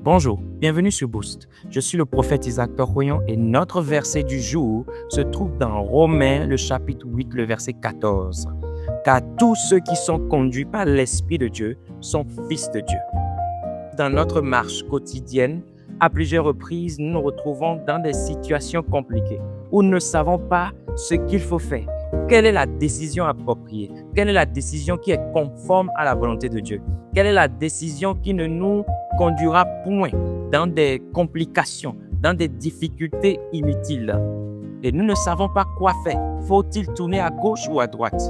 Bonjour, bienvenue sur Boost. Je suis le prophète Isaac Torroyon et notre verset du jour se trouve dans Romains, le chapitre 8, le verset 14. Car tous ceux qui sont conduits par l'Esprit de Dieu sont fils de Dieu. Dans notre marche quotidienne, à plusieurs reprises, nous nous retrouvons dans des situations compliquées où nous ne savons pas ce qu'il faut faire. Quelle est la décision appropriée? Quelle est la décision qui est conforme à la volonté de Dieu? Quelle est la décision qui ne nous conduira point dans des complications, dans des difficultés inutiles? Et nous ne savons pas quoi faire. Faut-il tourner à gauche ou à droite?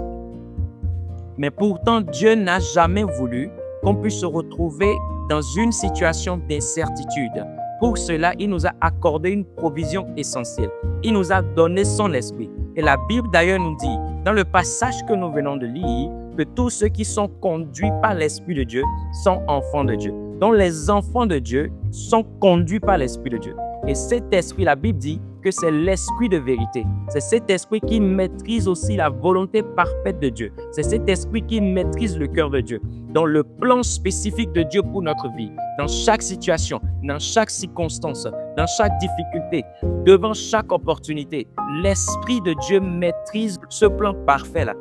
Mais pourtant, Dieu n'a jamais voulu qu'on puisse se retrouver dans une situation d'incertitude. Pour cela, il nous a accordé une provision essentielle. Il nous a donné son esprit. Et la Bible d'ailleurs nous dit, dans le passage que nous venons de lire, que tous ceux qui sont conduits par l'Esprit de Dieu sont enfants de Dieu. Donc les enfants de Dieu sont conduits par l'Esprit de Dieu. Et cet esprit, la Bible dit que c'est l'esprit de vérité. C'est cet esprit qui maîtrise aussi la volonté parfaite de Dieu. C'est cet esprit qui maîtrise le cœur de Dieu. Dans le plan spécifique de Dieu pour notre vie, dans chaque situation, dans chaque circonstance, dans chaque difficulté, devant chaque opportunité, l'Esprit de Dieu maîtrise ce plan parfait-là.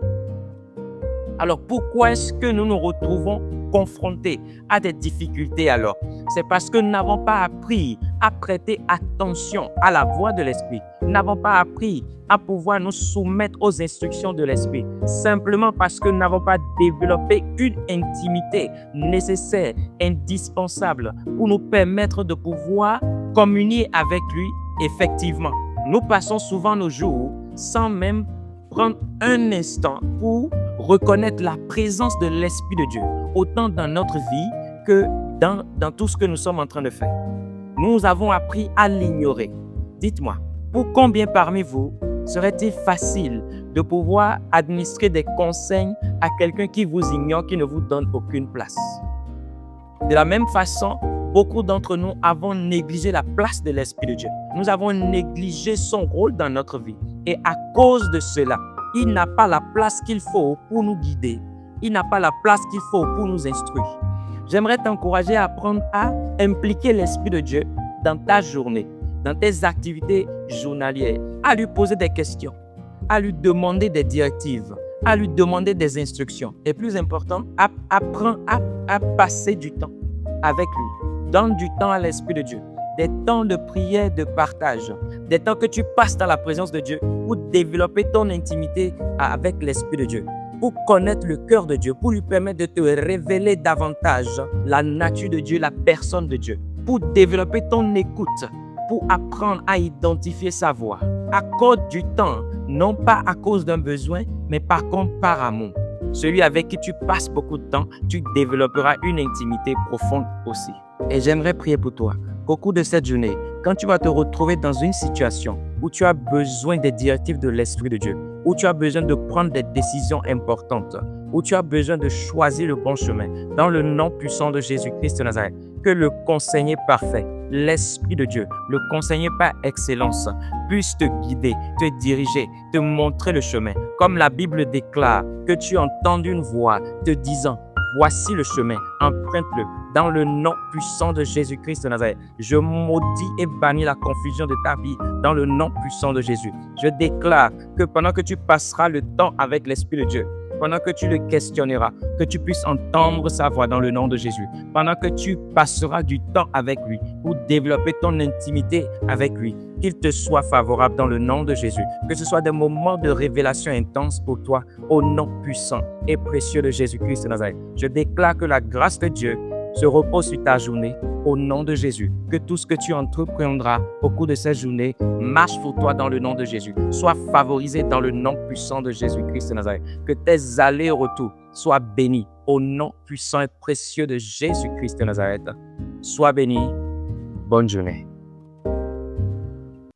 Alors pourquoi est-ce que nous nous retrouvons confrontés à des difficultés alors? C'est parce que nous n'avons pas appris à prêter attention à la voix de l'Esprit. Nous n'avons pas appris à pouvoir nous soumettre aux instructions de l'Esprit. Simplement parce que nous n'avons pas développé une intimité nécessaire, indispensable pour nous permettre de pouvoir communier avec lui effectivement. Nous passons souvent nos jours sans même prendre un instant pour reconnaître la présence de l'Esprit de Dieu, autant dans notre vie que dans tout ce que nous sommes en train de faire. Nous avons appris à l'ignorer. Dites-moi, pour combien parmi vous serait-il facile de pouvoir administrer des conseils à quelqu'un qui vous ignore, qui ne vous donne aucune place? De la même façon, beaucoup d'entre nous avons négligé la place de l'Esprit de Dieu. Nous avons négligé son rôle dans notre vie. Et à cause de cela, il n'a pas la place qu'il faut pour nous guider. Il n'a pas la place qu'il faut pour nous instruire. J'aimerais t'encourager à apprendre à impliquer l'Esprit de Dieu dans ta journée, dans tes activités journalières, à lui poser des questions, à lui demander des directives, à lui demander des instructions. Et plus important, apprends à passer du temps avec lui. Donne du temps à l'Esprit de Dieu. Des temps de prière, de partage, des temps que tu passes dans la présence de Dieu pour développer ton intimité avec l'Esprit de Dieu, pour connaître le cœur de Dieu, pour lui permettre de te révéler davantage la nature de Dieu, la personne de Dieu, pour développer ton écoute, pour apprendre à identifier sa voix. Accorde du temps, non pas à cause d'un besoin, mais par contre par amour. Celui avec qui tu passes beaucoup de temps, tu développeras une intimité profonde aussi. Et j'aimerais prier pour toi qu'au cours de cette journée, quand tu vas te retrouver dans une situation où tu as besoin des directives de l'Esprit de Dieu, où tu as besoin de prendre des décisions importantes, où tu as besoin de choisir le bon chemin, dans le nom puissant de Jésus-Christ de Nazareth, que le conseiller parfait, l'Esprit de Dieu, le conseiller par excellence, puisse te guider, te diriger, te montrer le chemin. Comme la Bible déclare que tu entends une voix te disant: voici le chemin, emprunte-le. Dans le nom puissant de Jésus-Christ de Nazareth, je maudis et bannis la confusion de ta vie dans le nom puissant de Jésus. Je déclare que pendant que tu passeras le temps avec l'Esprit de Dieu, pendant que tu le questionneras, que tu puisses entendre sa voix dans le nom de Jésus. Pendant que tu passeras du temps avec lui pour développer ton intimité avec lui, qu'il te soit favorable dans le nom de Jésus. Que ce soit des moments de révélation intense pour toi, au nom puissant et précieux de Jésus-Christ de Nazareth. Je déclare que la grâce de Dieu se repose sur ta journée au nom de Jésus. Que tout ce que tu entreprendras au cours de cette journée marche pour toi dans le nom de Jésus. Sois favorisé dans le nom puissant de Jésus-Christ de Nazareth. Que tes allers-retours soient bénis au nom puissant et précieux de Jésus-Christ de Nazareth. Sois béni. Bonne journée.